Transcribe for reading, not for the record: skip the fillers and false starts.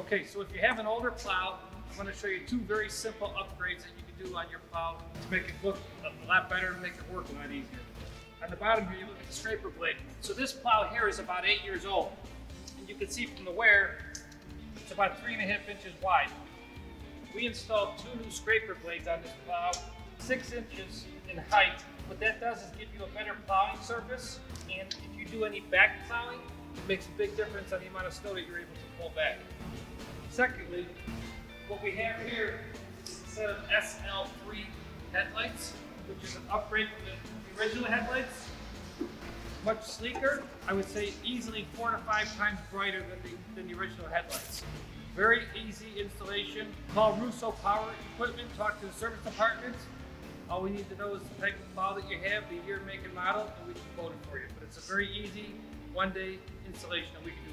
Okay, so if you have an older plow, I'm going to show you two very simple upgrades that you can do on your plow to make it look a lot better and make it work a lot easier. On the bottom here, you look at the scraper blade. So this plow here is about 8 years old. And you can see from the wear, it's about 3.5 inches wide. We installed 2 new scraper blades on this plow, 6 inches in height. What that does is give you a better plowing surface, and if you do any back plowing, it makes a big difference on the amount of snow that you're able to pull back. Secondly, what we have here is a set of SL3 headlights, which is an upgrade from the original headlights. Much sleeker, I would say easily 4 to 5 times brighter than the original headlights. Very easy installation. Call Russo Power Equipment, talk to the service department. All we need to know is the type of plow that you have, the year, make, and model, and we can quote it for you. But it's a very easy, one-day installation that we can do.